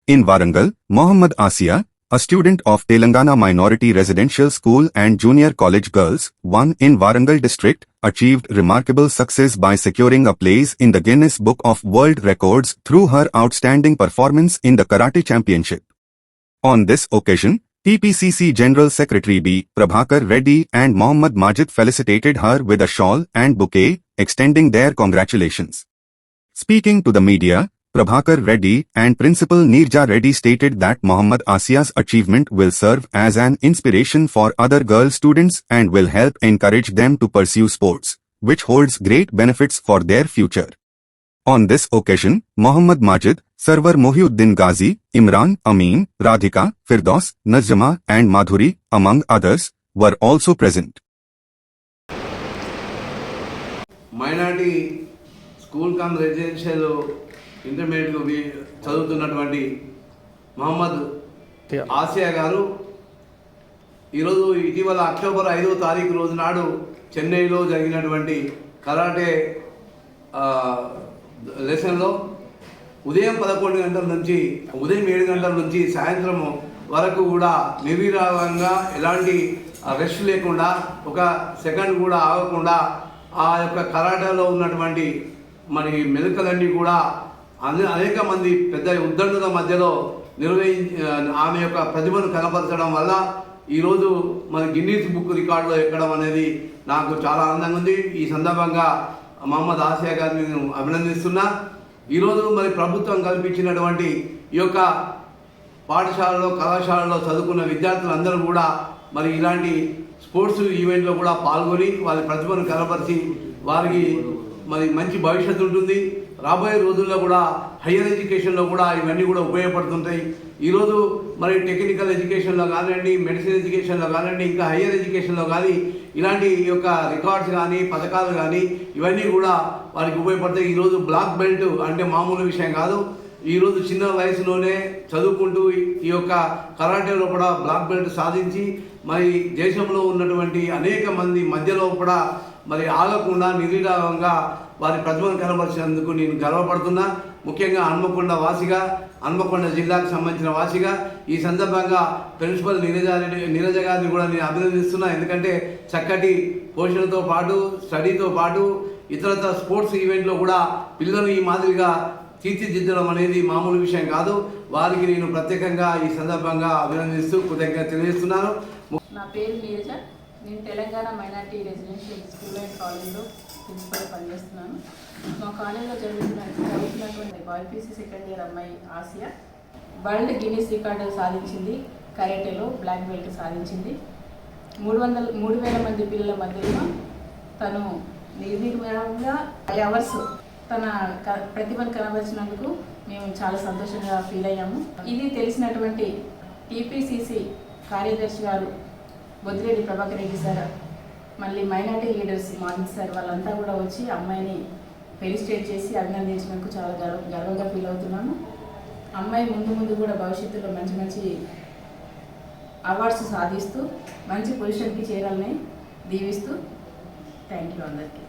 In Warangal, Mohammad Asia, a student of Telangana Minority Residential School and Junior College Girls, 1 in Warangal district, achieved remarkable success by securing a place in the Guinness Book of World Records through her outstanding performance in the Karate Championship. On this occasion, TPCC General Secretary B. Prabhakar Reddy and Mohammad Majid felicitated her with a shawl and bouquet, extending their congratulations. Speaking to the media, Prabhakar Reddy and Principal Neerja Reddy stated that Mohammad Asia's achievement will serve as an inspiration for other girl students and will help encourage them to pursue sports, which holds great benefits for their future. On this occasion, Mohammad Majid, Sarwar Mohiuddin Ghazi, Imran, Amin, Radhika, Firdaus, Nazjama and Madhuri, among others, were also present. Minority School cum Residential intermediate చదువుతున్నటువంటి Mohammed Asia గారు ఈరోజు ఇటీవల October 5వ తారీఖు రోజు నాడు చెన్నైలో జరిగినటువంటి కరాటే లెసన్లో ఉదయం 11 గంటల నుంచి ఉదయం 7 గంటల నుంచి సాయంత్రం వరకు కూడా నిర్విరామంగా ఎలాంటి రెస్ట్ లేకుండా ఒక సెకండ్ కూడా ఆగకుండా ఆ యొక్క కరాటేలో ఉన్నటువంటి మరి మెలకువలన్నీ కూడా అనేక మంది పెద్ద ఉద్దండుల మధ్యలో ఆమె యొక్క ప్రతిభను కనపరచడం వల్ల ఈరోజు మన గిన్నీస్ బుక్ రికార్డులో ఎక్కడం అనేది నాకు చాలా ఆనందంగా ఉంది. ఈ సందర్భంగా మహమ్మద్ ఆసియా గారిని నేను అభినందిస్తున్నా. ఈరోజు మరి ప్రభుత్వం కల్పించినటువంటి ఈ యొక్క పాఠశాలలో కళాశాలలో చదువుకున్న విద్యార్థులందరూ కూడా మరి ఇలాంటి స్పోర్ట్స్ ఈవెంట్లో కూడా పాల్గొని వారి ప్రతిభను కనపరిచి వారికి మరి మంచి భవిష్యత్తు ఉంటుంది. రాబోయే రోజుల్లో కూడా హయ్యర్ ఎడ్యుకేషన్లో కూడా ఇవన్నీ కూడా ఉపయోగపడుతుంటాయి. ఈరోజు మరి టెక్నికల్ ఎడ్యుకేషన్లో కానివ్వండి, మెడిసిన్ ఎడ్యుకేషన్లో కానివ్వండి, ఇంకా హయ్యర్ ఎడ్యుకేషన్లో కానీ ఇలాంటి యొక్క రికార్డ్స్ కానీ పథకాలు కానీ ఇవన్నీ కూడా వారికి ఉపయోగపడతాయి. ఈరోజు బ్లాక్ బెల్ట్ అంటే మామూలు విషయం కాదు. ఈరోజు చిన్న వయసులోనే చదువుకుంటూ ఈ యొక్క కరాటేలో కూడా బ్లాక్ బెల్ట్ సాధించి మరి దేశంలో ఉన్నటువంటి అనేక మంది మధ్యలో కూడా మరి ఆగకుండా నిర్విరామంగా వారి ప్రతిభను కనబరిచినందుకు నేను గర్వపడుతున్నా. ముఖ్యంగా హన్మకొండ జిల్లాకు సంబంధించిన వాసిగా ఈ సందర్భంగా ప్రిన్సిపల్ నీరజ గారిని కూడా నేను అభినందిస్తున్నా. ఎందుకంటే చక్కటి పోషణతో పాటు స్టడీతో పాటు ఇతరత్ర స్పోర్ట్స్ ఈవెంట్లో కూడా పిల్లలు ఈ మాదిరిగా తీర్చిదిద్దడం అనేది మామూలు విషయం కాదు. వారికి నేను ప్రత్యేకంగా ఈ సందర్భంగా అభినందిస్తూ కృతజ్ఞత తెలియజేస్తున్నాను. నా పేరు నీరజ. నేను Telangana minority residential school and కాలేజ్లో ప్రిన్సిపల్ పనిచేస్తున్నాను. మా కాలేజ్లో చదువుతున్నటువంటి YPC సెకండ్ ఇయర్ అమ్మాయి ఆసియా వరల్డ్ గిన్నీస్ రికార్డు సాధించింది. కరాటేలో బ్లాక్ బెల్ట్ సాధించింది. 3,000 మంది పిల్లల మధ్యలో తను నిర్విరామంగా 5 అవర్స్ తన ప్రతిభను కనబరిచినందుకు మేము చాలా సంతోషంగా ఫీల్ అయ్యాము. ఇది తెలిసినటువంటి TPCC కార్యదర్శి గారు బొద్దిరెడ్డి ప్రభాకర్ రెడ్డి సార్, మళ్ళీ మైనార్టీ లీడర్స్ మాదిక్ సార్ వాళ్ళంతా కూడా వచ్చి అమ్మాయిని ఫెలిసిటేట్ చేసి అభినందించినందుకు చాలా గర్వంగా ఫీల్ అవుతున్నాము. అమ్మాయి ముందు కూడా భవిష్యత్తులో మంచి అవార్డ్స్ సాధిస్తూ మంచి పొజిషన్కి చేరాలని దీవిస్తూ థ్యాంక్ యూ అందరికీ.